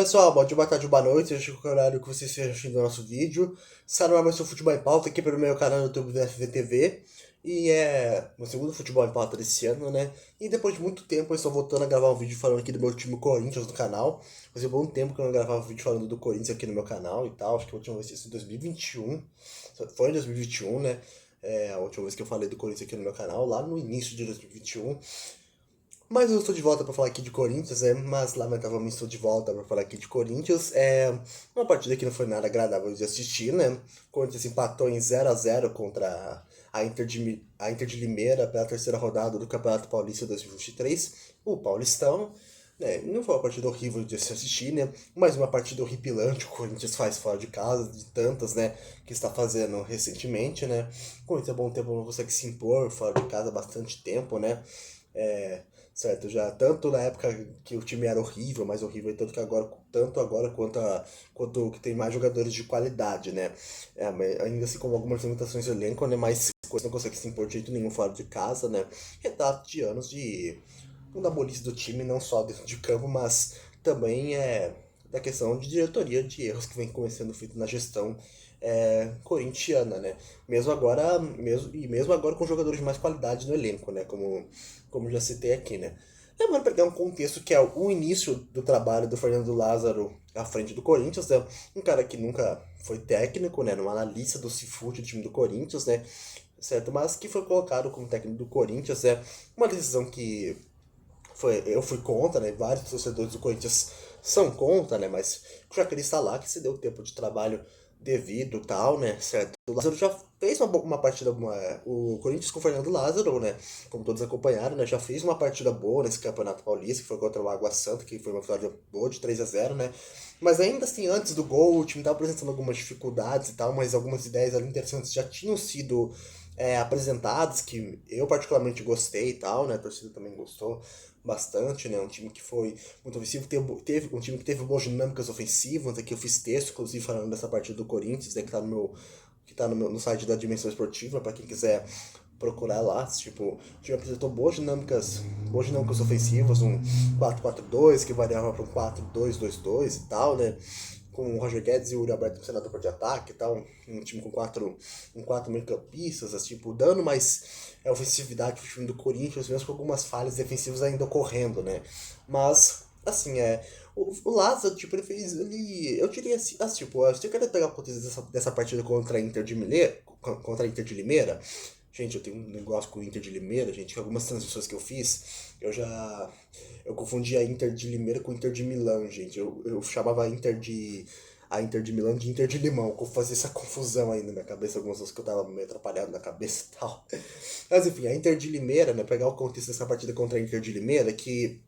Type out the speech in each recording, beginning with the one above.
Pessoal, bom dia, boa tarde, boa noite, seja qualquer horário que você esteja assistindo o nosso vídeo. Está no ar mais um Futebol em Pauta aqui pelo meu canal no YouTube do FVTV. E é o segundo Futebol em Pauta desse ano, né? E depois de muito tempo eu estou voltando a gravar um vídeo falando aqui do meu time Corinthians no canal. Fazia um bom tempo que eu não gravava um vídeo falando do Corinthians aqui no meu canal e tal. Acho que a última vez foi em 2021. Foi em 2021, né? A última vez que eu falei do Corinthians aqui no meu canal, lá no início de 2021. Mas eu estou de volta para falar aqui de Corinthians, mas lamentavelmente estou de volta para falar aqui de Corinthians. Uma partida que não foi nada agradável de assistir, né? O Corinthians empatou em 0-0 contra a Inter de Limeira pela terceira rodada do Campeonato Paulista 2023, o Paulistão. Né? Não foi uma partida horrível de se assistir, né? Mas uma partida horripilante o Corinthians faz fora de casa, de tantas, né? Que está fazendo recentemente, né? O Corinthians há bom tempo não consegue se impor fora de casa há bastante tempo, né? É, certo, já tanto na época que o time era horrível, mais horrível, tanto que agora, tanto agora quanto que tem mais jogadores de qualidade, né? Mas ainda assim com algumas limitações do elenco, né? Mas coisa não consegue se impor de jeito nenhum fora de casa, né? Retrato de anos de fundamentalismo do time, não só dentro de campo, mas também da questão de diretoria, de erros que vem começando feito na gestão corintiana, né? Mesmo agora com jogadores de mais qualidade no elenco, né? Como já citei aqui, né? Lembrando pegar um contexto que é o início do trabalho do Fernando Lázaro à frente do Corinthians, né? Um cara que nunca foi técnico, né? Numa analista do Cifute, do time do Corinthians, né? Certo? Mas que foi colocado como técnico do Corinthians, uma decisão que eu fui contra, né? Vários torcedores do Corinthians são contra, né? Mas já que ele está lá, que se deu tempo de trabalho devido e tal, né? Certo? O Lázaro já fez uma partida. O Corinthians com o Fernando Lázaro, né? Como todos acompanharam, né? Já fez uma partida boa nesse Campeonato Paulista, que foi contra o Água Santa, que foi uma vitória boa de 3-0, né? Mas ainda assim, antes do gol, o time estava apresentando algumas dificuldades e tal, mas algumas ideias ali interessantes já tinham sido apresentadas, que eu particularmente gostei e tal, né? A torcida também gostou bastante, né? Um time que foi muito ofensivo, teve um time que teve boas dinâmicas ofensivas. Aqui eu fiz texto, inclusive, falando dessa partida do Corinthians, né, no site da Dimensão Esportiva, para quem quiser procurar lá. Tipo, o time apresentou boas dinâmicas ofensivas, um 4-4-2 que variava para um 4-2-2-2 e tal, né? Com o Roger Guedes e o Yuri Alberto como senador de ataque e tal, um time com quatro meio-campistas, tipo, dando mais ofensividade pro time do Corinthians, mesmo com algumas falhas defensivas ainda ocorrendo, né? Mas, assim, o Lázaro, tipo, eu diria assim, tipo, se eu quero pegar o contexto dessa partida contra a Inter de Limeira, gente, eu tenho um negócio com o Inter de Limeira, gente, que algumas transições que eu fiz, eu confundi a Inter de Limeira com o Inter de Milão, gente. Eu chamava a Inter de Milão de Inter de Limão, que eu fazia essa confusão aí na minha cabeça, algumas coisas que eu tava meio atrapalhado na cabeça e tal. Mas enfim, a Inter de Limeira, né, pegar o contexto dessa partida contra a Inter de Limeira, que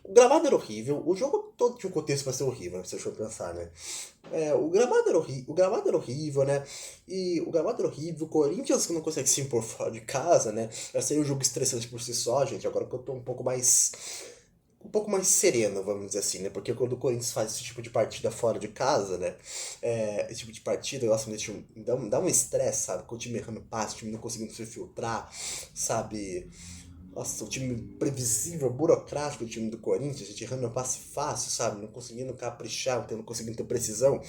o gramado era horrível, o jogo todo tinha um contexto pra ser horrível, se eu for pensar, né? O gramado era horrível, né? E o gramado era horrível, o Corinthians que não consegue se impor fora de casa, né? Já saiu um jogo estressante por si só, gente. Agora que eu tô um pouco mais sereno, vamos dizer assim, né? Porque quando o Corinthians faz esse tipo de partida fora de casa, né? Esse tipo de partida, eu acho que dá um estresse, sabe? Com o time errando passe, o time não conseguindo se filtrar, sabe? Nossa, o time previsível, burocrático, o time do Corinthians, a gente errando passe fácil, sabe? Não conseguindo caprichar, não conseguindo ter precisão.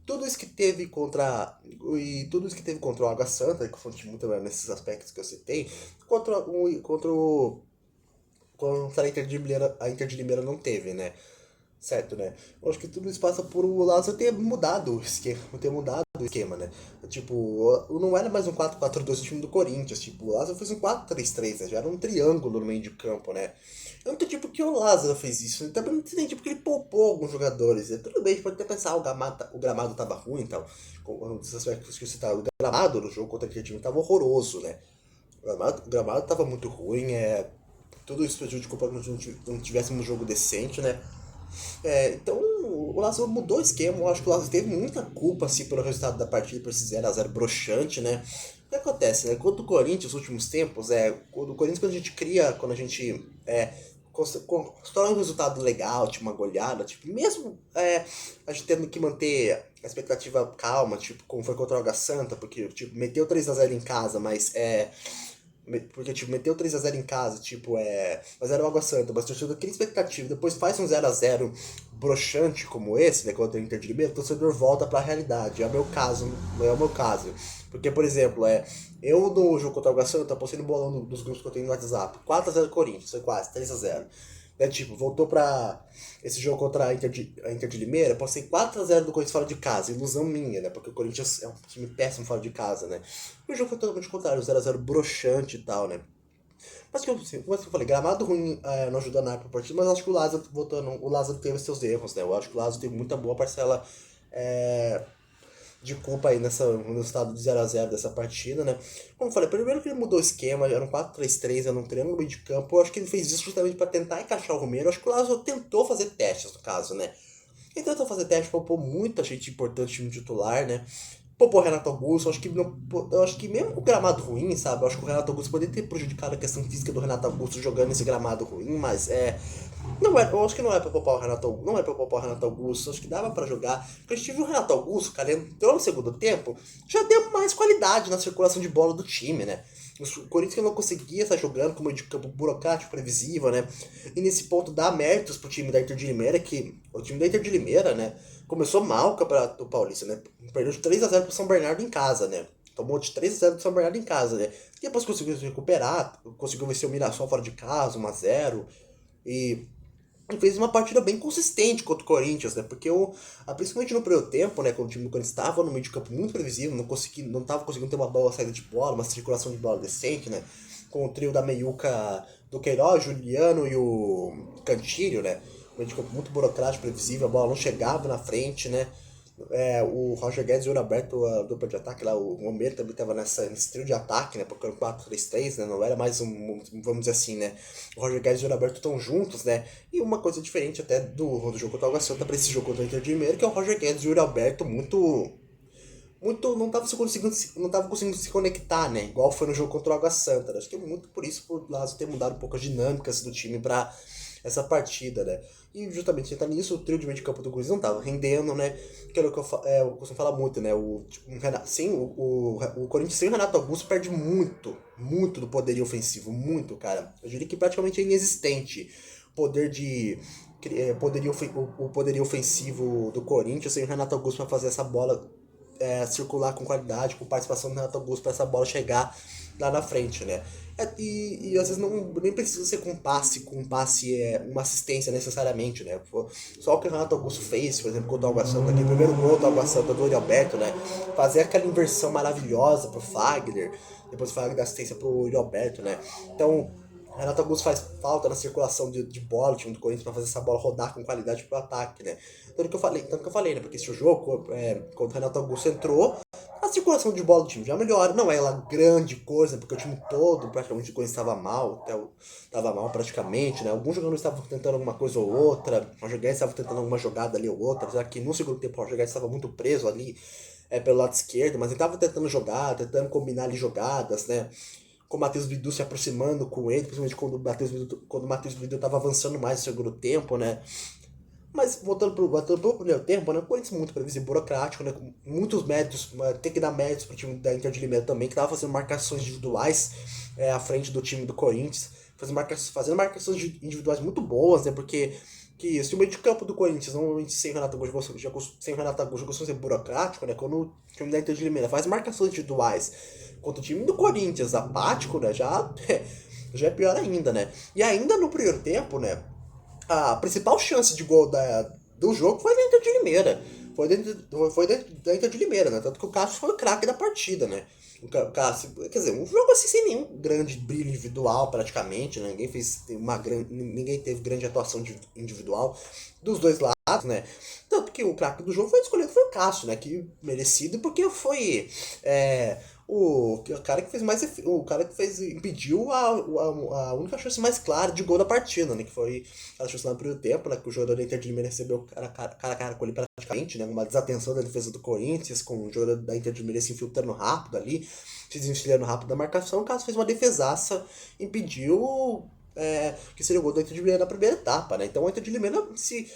Tudo isso que teve contra. E tudo isso que teve contra o Água Santa, que foi um time muito bem nesses aspectos que eu citei, contra a Inter de Limeira não teve, né? Certo, né? Eu acho que tudo isso passa por o Lázaro ter mudado o esquema, né? Tipo, não era mais um 4-4-2 do time do Corinthians, tipo, o Lázaro fez um 4-3-3, né? Já era um triângulo no meio de campo, né? Eu não entendi por que o Lázaro fez isso, né? Também não entendi porque ele poupou alguns jogadores, né? Tudo bem, a gente pode até pensar, o gramado tava ruim e tal, com os aspectos que você tá, o gramado no jogo contra aquele time tava horroroso, né? O gramado tava muito ruim, tudo isso prejudicou para que nós não tivéssemos um jogo decente, né? Então o Lázaro mudou o esquema. Eu acho que o Lázaro teve muita culpa assim, pelo resultado da partida, por esse 0x0 broxante, né? O que acontece, né? Contra o Corinthians, nos últimos tempos, quando o Corinthians, quando a gente constrói um resultado legal, tipo uma goleada, tipo, mesmo a gente tendo que manter a expectativa calma, tipo, como foi contra o Água Santa, porque tipo, meteu 3x0 em casa, Porque, tipo, meteu 3x0 em casa, tipo, mas era o Água Santa, mas torcedor cria expectativa, depois faz um 0x0 broxante como esse, né, contra o Inter de Limeira, o torcedor volta pra realidade. É o meu caso, é o meu caso. Porque, por exemplo, eu no jogo contra o Água Santa, postei no bolão dos grupos que eu tenho no WhatsApp, 4x0 Corinthians, foi quase, 3x0. Né, tipo, voltou pra esse jogo contra a Inter de Limeira, postei 4x0 do Corinthians fora de casa, ilusão minha, né, porque o Corinthians é um time péssimo fora de casa, né. E o jogo foi totalmente contrário, 0x0 broxante e tal, né. Mas que assim, como eu falei, gramado ruim não ajuda nada pra partida, mas eu acho que o Lázaro teve seus erros, né? Eu acho que o Lázaro teve muita boa parcela é, de culpa aí no estado de 0x0 dessa partida, né? Como eu falei, primeiro que ele mudou o esquema, era um 4-3-3, era um triângulo no meio de campo, eu acho que ele fez isso justamente para tentar encaixar o Romero, eu acho que o Lázaro tentou fazer testes no caso, né? Ele tentou fazer teste, poupou muita gente importante no time titular, né? Poupou o Renato Augusto, eu acho que mesmo com o gramado ruim, sabe? Eu acho que o Renato Augusto poderia ter prejudicado a questão física do Renato Augusto jogando esse gramado ruim, mas não é, eu acho que não é pra poupar o Renato Augusto, não é pra poupar o Renato Augusto, acho que dava pra jogar. Porque a gente viu o Renato Augusto, cara, entrou no segundo tempo, já deu mais qualidade na circulação de bola do time, né? O Corinthians não conseguia estar jogando com meio de campo burocrático, previsível, né? E nesse ponto dá méritos pro time da Inter de Limeira, que o time da Inter de Limeira, né, começou mal o Campeonato Paulista, né? Perdeu de 3x0 pro São Bernardo em casa, né? Tomou de 3x0 pro São Bernardo em casa, né? E depois conseguiu se recuperar, conseguiu vencer o Mirassol fora de casa, 1x0. E fez uma partida bem consistente contra o Corinthians, né? Porque principalmente no primeiro tempo, né? Quando o time do Corinthians estava no meio de campo muito previsível, não estava conseguindo ter uma boa saída de bola, uma circulação de bola decente, né? Com o trio da meiuca do Queiroz, Juliano e o Cantilho, né? Um meio de campo muito burocrático, previsível, a bola não chegava na frente, né? O Roger Guedes e o Roberto, a dupla de ataque lá, o Romero também estava nesse trio de ataque, né? Porque era um 4-3-3, né? Não era mais vamos dizer assim, né? O Roger Guedes e o Roberto estão juntos, né? E uma coisa diferente até do jogo contra o Água Santa para esse jogo contra o Inter de Limeira, que é o Roger Guedes e o Alberto muito não tava conseguindo se conectar, né? Igual foi no jogo contra o Água Santa. Acho que é muito por isso por Lázaro ter mudado um pouco as dinâmicas do time para essa partida, né? E justamente tá nisso, o trio de meio de campo do Corinthians não tava rendendo, né? Que era o que eu costumo falar muito, né? O Corinthians sem o Renato Augusto perde muito, muito do poderio ofensivo, muito, cara. Eu diria que praticamente é inexistente poder de o poderio ofensivo do Corinthians sem o Renato Augusto para fazer essa bola circular com qualidade, com participação do Renato Augusto para essa bola chegar lá na frente, né? E às vezes nem precisa ser com passe, uma assistência necessariamente, né? Só o que o Renato Augusto fez, por exemplo, contra o Água Santa, aquele primeiro gol do Água Santa do Yuri Alberto, né? Fazer aquela inversão maravilhosa pro Fagner, depois o Fagner dá assistência pro Yuri Alberto, né? Então, Renato Augusto faz falta na circulação de bola, o time do Corinthians, pra fazer essa bola rodar com qualidade pro ataque, né? Tanto que eu falei, né? Porque se o jogo, quando o Renato Augusto entrou, a circulação de bola do time já melhora. Não é ela grande coisa, porque o time todo, praticamente, o Corinthians estava mal, estava mal praticamente, né? Alguns jogadores estavam tentando alguma coisa ou outra, o Roger Guedes estava tentando alguma jogada ali ou outra, já que no segundo tempo o Roger Guedes estava muito preso ali pelo lado esquerdo, mas ele estava tentando jogar, tentando combinar ali jogadas, né? Com o Matheus Bidu se aproximando com ele, principalmente quando o Matheus Bidu estava avançando mais no segundo tempo, né? Mas voltando pro primeiro tempo, né? O Corinthians muito previsível, burocrático, né? Com muitos méritos, tem que dar méritos pro time da Inter de Limeira também, que tava fazendo marcações individuais à frente do time do Corinthians, fazendo marcações individuais muito boas, né? Porque se o meio de campo do Corinthians, normalmente sem o Renato Augusto, sem o Renato Augusto, costuma ser burocrático, né? Quando o time da Inter de Limeira faz marcações individuais contra o time do Corinthians, apático, né? Já é pior ainda, né? E ainda no primeiro tempo, né? A principal chance de gol do jogo foi da Inter de Limeira. Foi da Inter de Limeira, né? Tanto que o Cássio foi o craque da partida, né? O Cássio, quer dizer, um jogo assim sem nenhum grande brilho individual, praticamente, né? Ninguém teve grande atuação individual dos dois lados, né? Tanto que o craque do jogo foi escolhido foi o Cássio, né? Que merecido porque foi o cara que fez o cara que impediu a única chance mais clara de gol da partida, né? Que foi a chance lá no primeiro tempo, né? Que o jogador da Inter de Limeira recebeu cara a cara com ele praticamente, né? Uma desatenção da defesa do Corinthians, com o jogador da Inter de Limeira se infiltrando rápido ali, se desvencilhando rápido da marcação. O Cássio fez uma defesaça, impediu que seria o gol do Inter de Limeira na primeira etapa, né? Então o Inter de Limeira, se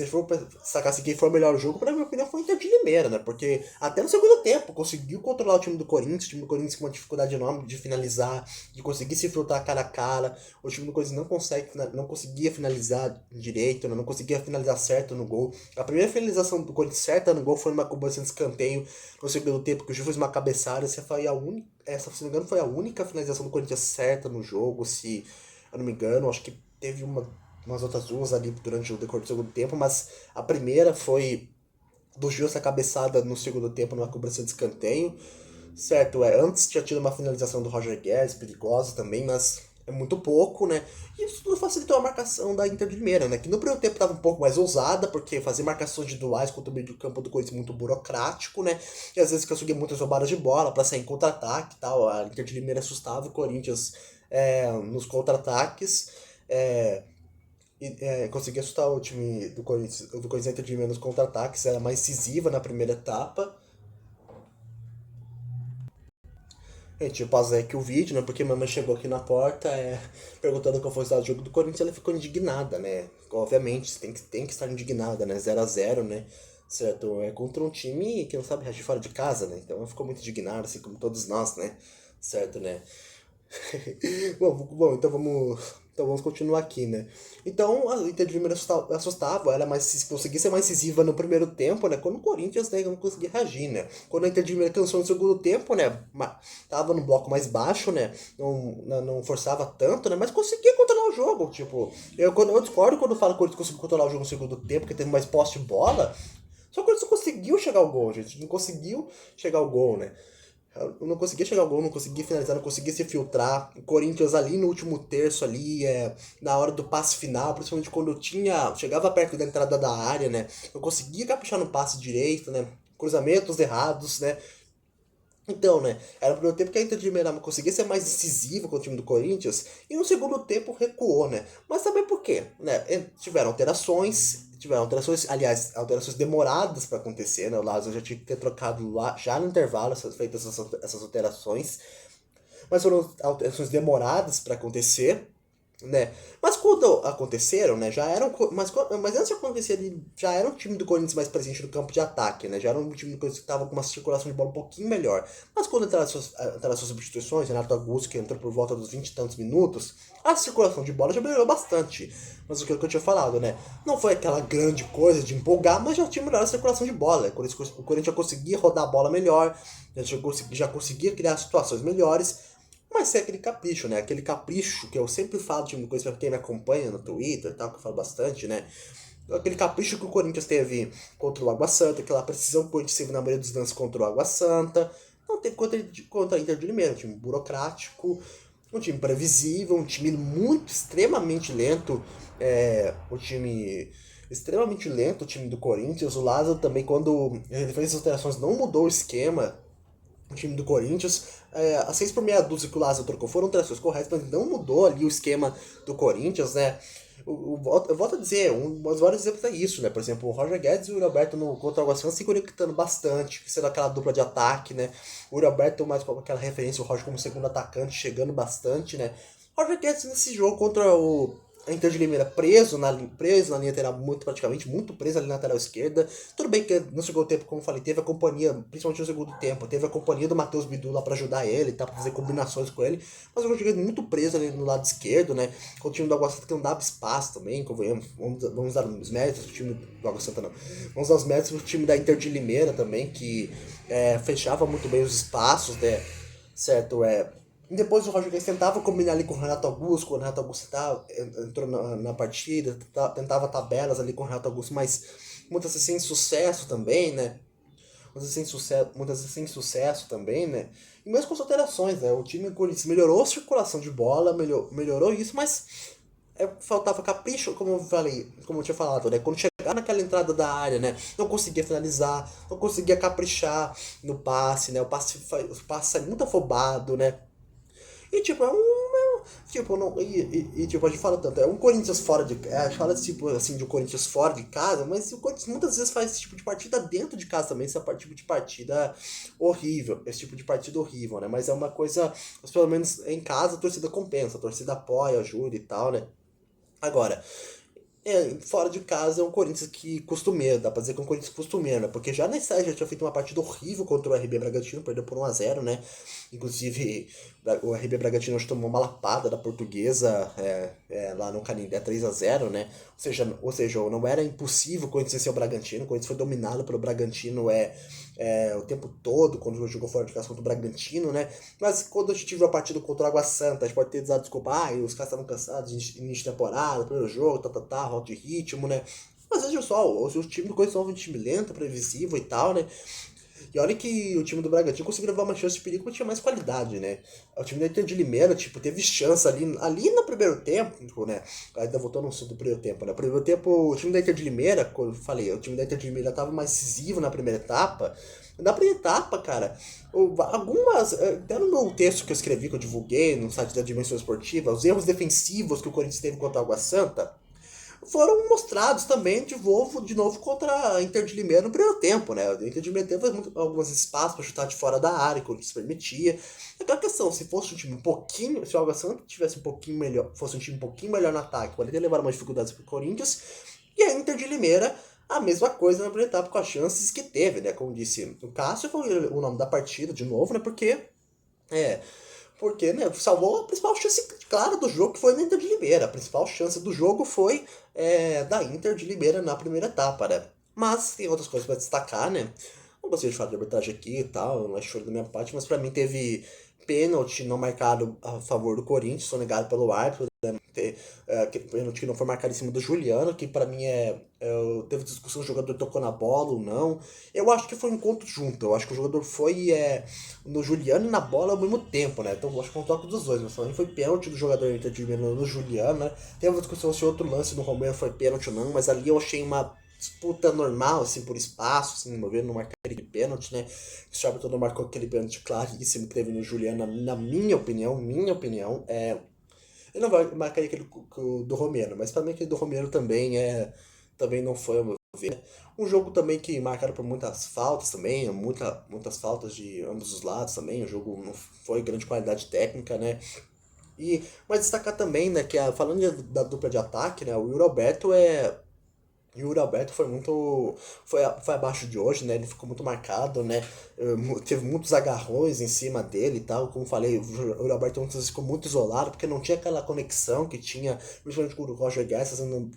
for sacar assim, quem foi o melhor jogo, pra minha opinião foi o Inter de Limeira, né? Porque até no segundo tempo conseguiu controlar o time do Corinthians com uma dificuldade enorme de finalizar, de conseguir se enfrentar cara a cara. O time do Corinthians não conseguia finalizar direito, né? Não conseguia finalizar certo no gol. A primeira finalização do Corinthians certa no gol foi uma cobrança de escanteio no segundo tempo, que o Gil fez uma cabeçada. Essa, se não me engano, foi a única finalização do Corinthians certa no jogo, se eu não me engano. Acho que teve umas outras duas ali durante o decorrer do segundo tempo, mas a primeira foi do Gil essa cabeçada no segundo tempo numa cobrança de escanteio. Certo, antes tinha tido uma finalização do Roger Guedes, perigosa também, mas é muito pouco, né? E isso tudo facilitou a marcação da Inter de Limeira, né? Que no primeiro tempo estava um pouco mais ousada, porque fazer marcações individuais contra o meio do campo do Corinthians é muito burocrático, né? E às vezes conseguia muitas roubadas de bola para sair em contra-ataque e tal. A Inter de Limeira assustava o Corinthians nos contra-ataques. Conseguia assustar o time do Corinthians Inter de Limeira nos contra-ataques, era mais decisiva na primeira etapa. Gente, eu pausei aqui o vídeo, né? Porque minha mãe chegou aqui na porta, perguntando qual foi o estado do jogo do Corinthians, ela ficou indignada, né? Obviamente, tem que estar indignada, né? 0-0, né? Certo? É contra um time que não sabe reagir fora de casa, né? Então ela ficou muito indignada, assim como todos nós, né? Certo, né? Bom, então vamos continuar aqui, né? Então, a Inter de Limeira assustava, ela conseguia ser mais incisiva no primeiro tempo, né? Quando o Corinthians, né, não conseguia reagir, né? Quando a Inter de Limeira cansou no segundo tempo, né? Tava no bloco mais baixo, né? Não forçava tanto, né? Mas conseguia controlar o jogo, tipo... Eu discordo quando falo que o Corinthians conseguiu controlar o jogo no segundo tempo, porque teve mais posse de bola. Só que o Corinthians não conseguiu chegar ao gol, gente. Não conseguiu chegar ao gol, né? Eu não conseguia chegar ao gol, não conseguia finalizar, não conseguia se filtrar. O Corinthians ali no último terço ali, na hora do passe final, principalmente quando chegava perto da entrada da área, né? Eu conseguia caprichar no passe direito, né? Cruzamentos errados, né? Então, né, era o primeiro tempo que a Inter de Miami conseguia ser mais decisiva com o time do Corinthians e no segundo tempo recuou, né? Mas também por quê? Né? Tiveram alterações, aliás, alterações demoradas para acontecer, né? O Lázaro já tinha que ter trocado lá, já no intervalo, feitas essas alterações, mas foram alterações demoradas para acontecer, né? Mas quando aconteceram, né, já eram, mas antes de acontecer ali, já era um time do Corinthians mais presente no campo de ataque, né? Já era um time do Corinthians que estava com uma circulação de bola um pouquinho melhor. Mas quando entraram as suas substituições, Renato Augusto, que entrou por volta dos 20 e tantos minutos, a circulação de bola já melhorou bastante. Mas o que eu tinha falado, né? Não foi aquela grande coisa de empolgar, mas já tinha melhorado a circulação de bola. O Corinthians já conseguia rodar a bola melhor, já conseguia criar situações melhores. Mas é aquele capricho, né? Aquele capricho que eu sempre falo, tipo, coisa pra quem me acompanha no Twitter e tal, que eu falo bastante, né? Aquele capricho que o Corinthians teve contra o Água Santa, aquela precisão que o Corinthians teve na maioria dos lances contra o Água Santa. Não teve contra a Inter de Limeira, um time burocrático, um time previsível, um time extremamente lento. O time extremamente lento, o time do Corinthians. O Lázaro também, quando ele fez as alterações, não mudou o esquema. O time do Corinthians, as 6 por meia dúzia que o Lázaro trocou foram transações corretas, mas não mudou ali o esquema do Corinthians, né? Eu volto a dizer, um dos vários exemplos é isso, né? Por exemplo, o Roger Guedes e o Uri Alberto contra o Água Santa se conectando bastante, sendo aquela dupla de ataque, né? O Uri Alberto mais com aquela referência, o Roger como segundo atacante, chegando bastante, né? O Roger Guedes nesse jogo contra a Inter de Limeira preso na linha lateral, praticamente muito preso ali na lateral esquerda. Tudo bem que no segundo tempo, como eu falei, teve a companhia, principalmente no segundo tempo, teve a companhia do Matheus Bidu lá pra ajudar ele, tá, pra fazer combinações com ele, mas eu cheguei muito preso ali no lado esquerdo, né? Com o time do Água Santa que não dava espaço também, vamos dar os méritos pro time do Água Santa, não. Vamos dar os méritos pro time da Inter de Limeira também, que fechava muito bem os espaços, né? Certo, e depois o Roger Guedes tentava combinar ali com o Renato Augusto, quando o Renato Augusto entrou na partida, tentava tabelas ali com o Renato Augusto, mas muitas vezes sem sucesso também, né? Muitas vezes sem sucesso também, né? E mesmo com as alterações, né? O time melhorou a circulação de bola, melhorou isso, mas faltava capricho, como eu tinha falado, né? Quando chegar naquela entrada da área, né? Não conseguia finalizar, não conseguia caprichar no passe, né? O passe sai muito afobado, né? E tipo, tipo, não, tipo, a gente fala tanto, é um Corinthians fora de casa, a gente fala tipo assim de um Corinthians fora de casa, mas o Corinthians muitas vezes faz esse tipo de partida dentro de casa também, esse tipo de partida horrível, esse tipo de partida horrível, né? Mas é uma coisa, mas pelo menos em casa a torcida compensa, a torcida apoia, ajuda e tal, né? Agora, fora de casa é um Corinthians que costumeiro, dá pra dizer que é um Corinthians costumeiro, né? Porque já na estreia já tinha feito uma partida horrível contra o RB Bragantino, perdeu por 1-0, né? Inclusive, o RB Bragantino hoje tomou uma lapada da Portuguesa lá no Canindé 3-0, né? Ou seja, não era impossível o Corinthians ser o Bragantino, o Corinthians foi dominado pelo Bragantino o tempo todo, quando jogou fora de casa contra o Bragantino, né? Mas quando a gente viu a partida contra o Água Santa, a gente pode ter dado desculpa, os caras estavam cansados, início de temporada, primeiro jogo, falta de ritmo, né? Mas veja só, o time do Corinthians é um time lento, previsível e tal, né? E olha que o time do Bragantino conseguiu levar uma chance de perigo porque tinha mais qualidade, né? O time da Inter de Limeira, tipo, teve chance ali no primeiro tempo, né? Ainda voltando no assunto do primeiro tempo, né? No primeiro tempo, o time da Inter de Limeira, como eu falei, o time da Inter de Limeira tava mais decisivo na primeira etapa. Na primeira etapa, cara, até no meu texto que eu escrevi, que eu divulguei no site da Dimensão Esportiva, os erros defensivos que o Corinthians teve contra o Água Santa, foram mostrados também de novo contra a Inter de Limeira no primeiro tempo, né? O Inter de Limeira teve alguns espaços para chutar de fora da área, que o Corinthians permitia. Aquela questão, se fosse um time um pouquinho, se o Água Santa tivesse um pouquinho melhor, fosse um time um pouquinho melhor no ataque, poderia levar umas dificuldades para o Corinthians. E a Inter de Limeira, a mesma coisa na primeira etapa com as chances que teve, né? Como disse o Cássio, foi o nome da partida de novo, né? É, porque, né, salvou a principal chance clara do jogo, que foi na Inter de Limeira. A principal chance do jogo foi da Inter de Limeira na primeira etapa, né? Mas tem outras coisas para destacar, né? Não gostei de falar de arbitragem aqui e tal, não é choro da minha parte, mas para mim teve pênalti não marcado a favor do Corinthians, sonegado pelo árbitro, né? Pênalti que não foi marcado em cima do Juliano, que para mim teve discussão se o jogador tocou na bola ou não. Eu acho que foi um encontro junto, eu acho que o jogador foi no Juliano e na bola ao mesmo tempo, né? Então eu acho que foi um toque dos dois, mas também foi pênalti do jogador Inter de Milan no Juliano, né? Tem uma discussão se outro lance no Romero foi pênalti ou não, mas ali eu achei uma disputa normal, assim, por espaço, assim, no meu ver, não marcaria de pênalti, né? O árbitro não marcou aquele pênalti claríssimo que teve no Juliano, na minha opinião, ele não vai marcar aquele do Romero, mas pra mim aquele do Romero também não foi, ao meu ver. Um jogo também que marcado por muitas faltas também, muitas faltas de ambos os lados também, o jogo não foi grande qualidade técnica, né? Mas destacar também, né, que falando da dupla de ataque, né, o Yuri Alberto e o Yuri Alberto foi muito. Foi abaixo de hoje, né? Ele ficou muito marcado, né? Teve muitos agarrões em cima dele e tal. Como falei, o Yuri Alberto muitas vezes ficou muito isolado, porque não tinha aquela conexão que tinha, principalmente com o Roger Guedes, fazendo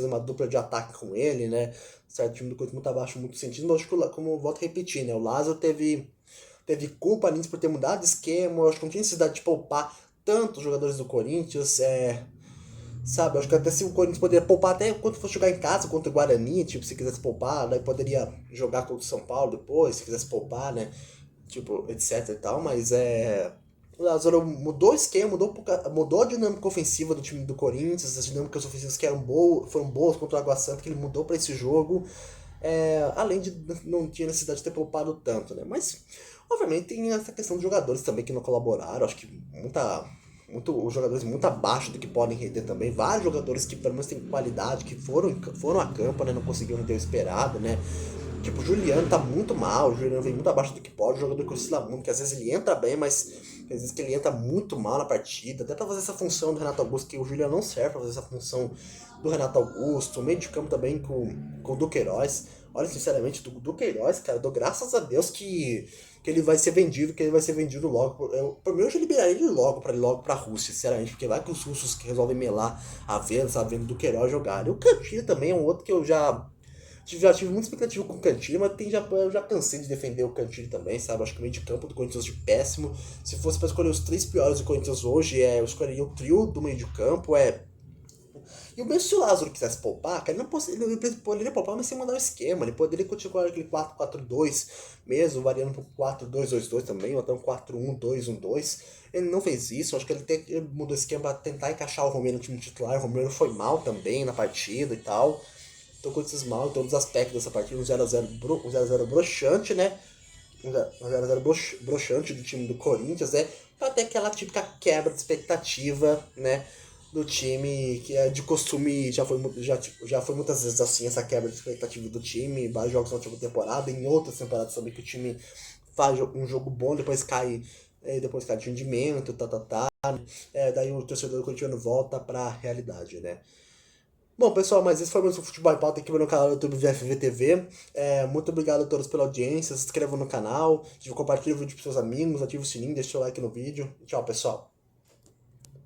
uma dupla de ataque com ele, né? Certo, o time do Corinthians muito abaixo, muito sentido. Mas acho que, como eu volto a repetir, né? O Lázaro teve culpa nisso por ter mudado de esquema. Eu acho que não tinha necessidade de poupar tanto os jogadores do Corinthians. Sabe, acho que até se o Corinthians poderia poupar até quando fosse jogar em casa contra o Guarani, tipo, se quisesse poupar, daí poderia jogar contra o São Paulo depois, se quisesse poupar, né? Tipo, etc e tal, mas o Lázaro mudou o esquema, mudou a dinâmica ofensiva do time do Corinthians, as dinâmicas ofensivas que foram boas contra o Água Santa, que ele mudou para esse jogo. Além de não tinha necessidade de ter poupado tanto, né? Mas, obviamente, tem essa questão de jogadores também que não colaboraram, acho que os jogadores muito abaixo do que podem render também. Vários jogadores que pelo menos têm qualidade, que foram a campo, né? Não conseguiram render o esperado, né? Tipo, o Juliano tá muito mal, o Juliano vem muito abaixo do que pode, o jogador que oscila muito, que às vezes ele entra bem, mas às vezes que ele entra muito mal na partida, até pra fazer essa função do Renato Augusto, que o Juliano não serve pra fazer essa função do Renato Augusto, o meio de campo também com o Duqueiroz. Olha, sinceramente, do Duqueiroz, cara, eu dou graças a Deus que ele vai ser vendido logo. Por mim, eu já liberaria ele logo pra Rússia, sinceramente, porque vai que os russos que resolvem melar a venda, sabe, vendo do Queiroz jogar. E o Cantilho também é um outro que eu já tive muita expectativa com o Cantilho, mas eu já cansei de defender o Cantilho também, sabe? Acho que o meio de campo do Corinthians de péssimo. Se fosse pra escolher os três piores do Corinthians hoje, eu escolheria o trio do meio de campo, E o mesmo se o Lázaro quisesse poupar, cara, ele poderia poupar, mas sem mudar o esquema. Ele poderia continuar aquele 4-4-2 mesmo, variando pro 4-2-2-2 também, ou até um 4-1-2-1-2. Ele não fez isso, acho que ele mudou o esquema pra tentar encaixar o Romero no time titular. O Romero foi mal também na partida e tal. Então, Corinthians mal em todos os aspectos dessa partida, um 0x0 broxante, né? um 0 broxante do time do Corinthians, né? Pra ter aquela típica quebra de expectativa, né? Do time, que é de costume, já foi muitas vezes assim, essa quebra de expectativa do time, vários jogos na última temporada, em outras temporadas também que o time faz um jogo bom, depois cai de rendimento, daí o torcedor corintiano volta pra realidade, né? Bom, pessoal, mas esse foi mais um Futebol em Pauta aqui no canal do YouTube VFV TV. Muito obrigado a todos pela audiência, se inscrevam no canal, compartilhem o vídeo com seus amigos, ative o sininho, deixe seu like no vídeo. Tchau, pessoal.